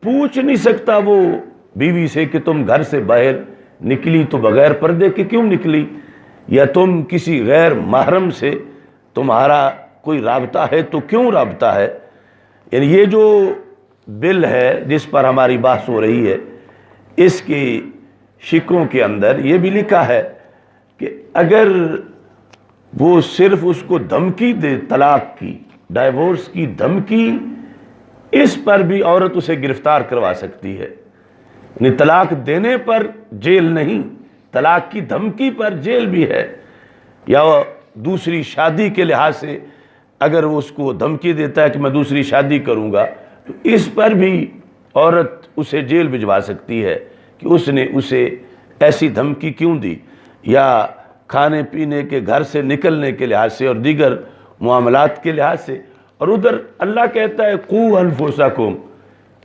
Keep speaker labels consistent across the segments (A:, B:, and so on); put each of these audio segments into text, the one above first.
A: पूछ नहीं सकता वो बीवी से कि तुम घर से बाहर निकली तो बगैर पर्दे के क्यों निकली, या तुम किसी गैर महरम से तुम्हारा कोई राबता है तो क्यों राबता है। यानी ये जो बिल है जिस पर हमारी बात हो रही है, इसके शिकों के अंदर ये भी लिखा है कि अगर वो सिर्फ उसको धमकी दे तलाक की, डाइवोर्स की धमकी, इस पर भी औरत उसे गिरफ्तार करवा सकती है। यानी तलाक देने पर जेल नहीं, तलाक की धमकी पर जेल भी है। या दूसरी शादी के लिहाज से अगर वो उसको धमकी देता है कि मैं दूसरी शादी करूंगा, तो इस पर भी औरत उसे जेल भिजवा सकती है कि उसने उसे ऐसी धमकी क्यों दी, या खाने पीने के घर से निकलने के लिहाज से और दीगर मामलात के लिहाज से। और उधर अल्लाह कहता है कू अनफुसकुम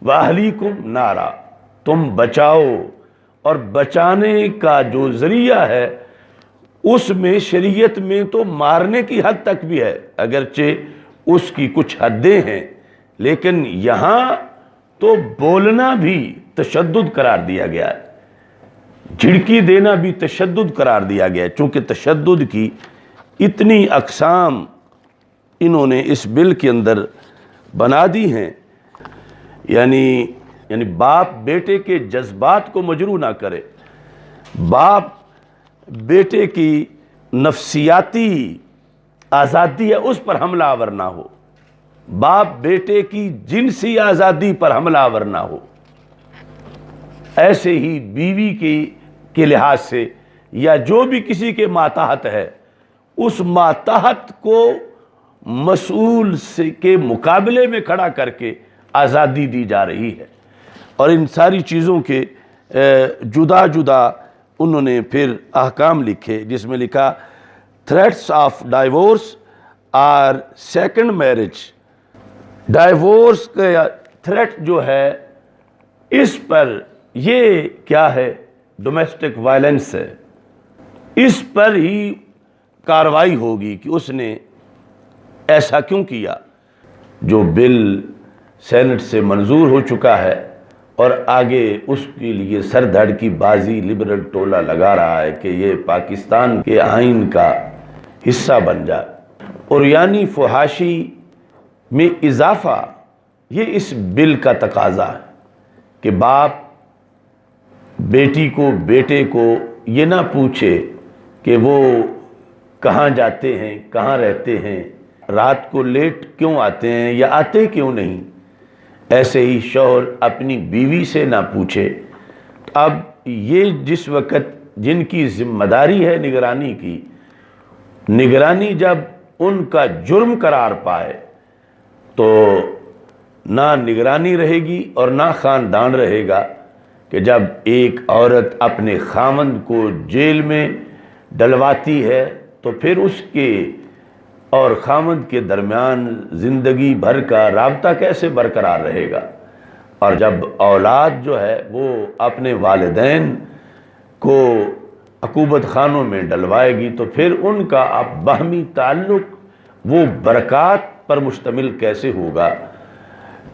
A: व अहलीकुम नारा, तुम बचाओ। और बचाने का जो जरिया है उसमें शरीयत में तो मारने की हद तक भी है, अगरचे उसकी कुछ हदें हैं, लेकिन यहाँ तो बोलना भी तशद्दुद करार दिया गया है, झिड़की देना भी तशद्दुद करार दिया गया है। चूँकि तशद्दुद की इतनी अक़साम इन्होंने इस बिल के अंदर बना दी हैं, यानी बाप बेटे के जज्बात को मजरू ना करे, बाप बेटे की नफ्सियाती आज़ादी है उस पर हमलावर ना हो, बाप बेटे की जिनसी आज़ादी पर हमलावर ना हो। ऐसे ही बीवी के लिहाज से या जो भी किसी के माताहत है, उस माताहत को मसूल से के मुकाबले में खड़ा करके आज़ादी दी जा रही है। और इन सारी चीज़ों के जुदा जुदा उन्होंने फिर अहकाम लिखे, जिसमें लिखा threats of divorce or second marriage. Divorce का थ्रेट जो है, इस पर ये क्या है, डोमेस्टिक वायलेंस है, इस पर ही कार्रवाई होगी कि उसने ऐसा क्यों किया। जो बिल सेनेट से मंजूर हो चुका है और आगे उसके लिए सर धड़ की बाजी लिबरल टोला लगा रहा है कि ये पाकिस्तान के आइन का हिस्सा बन जाए। और यानी फहाशी में इजाफा, ये इस बिल का तकाजा है कि बाप बेटी को, बेटे को ये ना पूछे कि वो कहाँ जाते हैं, कहाँ रहते हैं, रात को लेट क्यों आते हैं या आते क्यों नहीं। ऐसे ही शौहर अपनी बीवी से ना पूछे। अब ये जिस वक़्त जिनकी जिम्मेदारी है निगरानी की, निगरानी जब उनका जुर्म करार पाए तो ना निगरानी रहेगी और ना ख़ानदान रहेगा कि जब एक औरत अपने खामंद को जेल में डलवाती है तो फिर उसके और खामंद के दरमियान ज़िंदगी भर का राब्ता कैसे बरकरार रहेगा। और जब औलाद जो है वो अपने वालिदैन को अकूबत खानों में डलवाएगी तो फिर उनका अब बाहमी ताल्लुक़ वो बरक़ात पर मुश्तमिल कैसे होगा।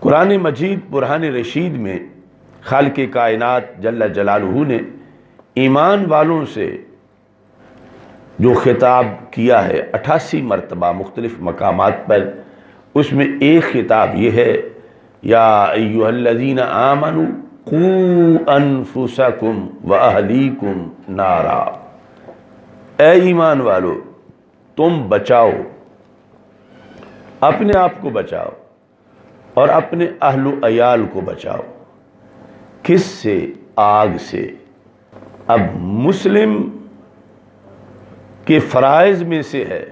A: कुरान मजीद बुरहान रशीद में खालिक़ कायनात जल्ल जलालुहू ने ईमान वालों से जो खिताब किया है 88 मरतबा मुख्तलिफ मकामात पर, उसमें एक खिताब ये है, या अय्युहल्लज़ीना आमनू कू अनफुसकुम व अहलीकुम नारा, ए ईमान वालो तुम बचाओ, अपने आप को बचाओ और अपने अहलो अयाल को बचाओ। किस से? आग से। अब मुस्लिम के फ़राइज़ में से है,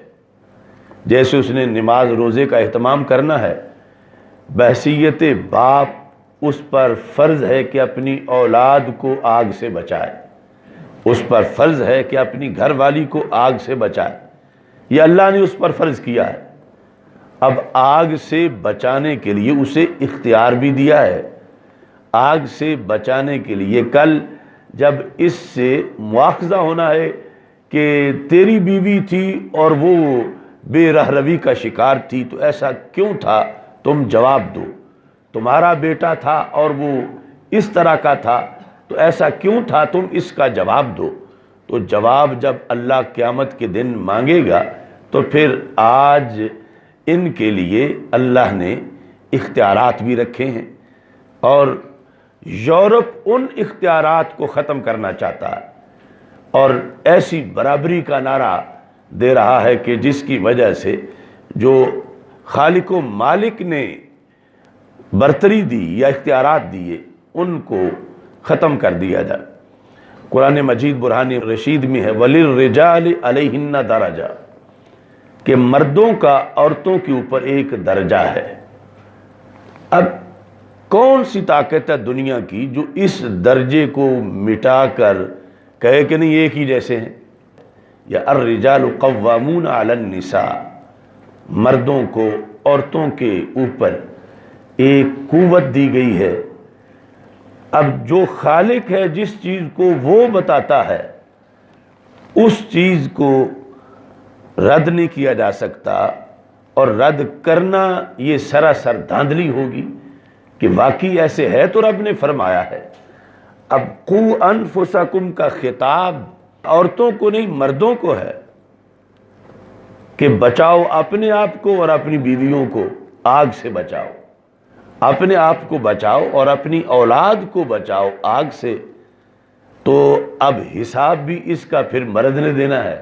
A: जैसे उसने नमाज रोज़े का एहतमाम करना है, बहसीयत बाप उस पर फ़र्ज़ है कि अपनी औलाद को आग से बचाए, उस पर फ़र्ज़ है कि अपनी घर वाली को आग से बचाए। ये अल्लाह ने उस पर फ़र्ज़ किया है। अब आग से बचाने के लिए उसे इख्तियार भी दिया है। आग से बचाने के लिए कल जब इससे मुआखज़ा होना है कि तेरी बीवी थी और वो बेरहरवी का शिकार थी तो ऐसा क्यों था, तुम जवाब दो। تمہارا بیٹا تھا اور وہ اس طرح کا تھا تو ایسا کیوں تھا، تم اس کا جواب دو۔ تو جواب جب اللہ قیامت کے دن مانگے گا تو پھر آج ان کے لیے اللہ نے اختیارات بھی رکھے ہیں، اور یورپ ان اختیارات کو ختم کرنا چاہتا ہے اور ایسی برابری کا نعرہ دے رہا ہے کہ جس کی وجہ سے جو خالق و مالک نے برتری دی یا اختیارات دیے ان کو ختم کر دیا جائے۔ قرآن مجید برہان رشید میں ہے وَلِلرِّجَالِ عَلَيْهِنَّ دَرَجَةٌ، کہ مردوں کا عورتوں کے اوپر ایک درجہ ہے۔ اب کون سی طاقت ہے دنیا کی جو اس درجے کو مٹا کر کہے کہ نہیں ایک ہی جیسے ہیں؟ یا الرجال قوامون علی النساء، مردوں کو عورتوں کے اوپر ایک قوت دی گئی ہے۔ اب جو خالق ہے جس چیز کو وہ بتاتا ہے اس چیز کو رد نہیں کیا جا سکتا، اور رد کرنا یہ سراسر دھاندلی ہوگی کہ واقعی ایسے ہے تو رب نے فرمایا ہے۔ اب قو انفسکم کا خطاب عورتوں کو نہیں مردوں کو ہے کہ بچاؤ اپنے آپ کو اور اپنی بیویوں کو آگ سے بچاؤ، اپنے آپ کو بچاؤ اور اپنی اولاد کو بچاؤ آگ سے۔ تو اب حساب بھی اس کا پھر مرد نے دینا ہے۔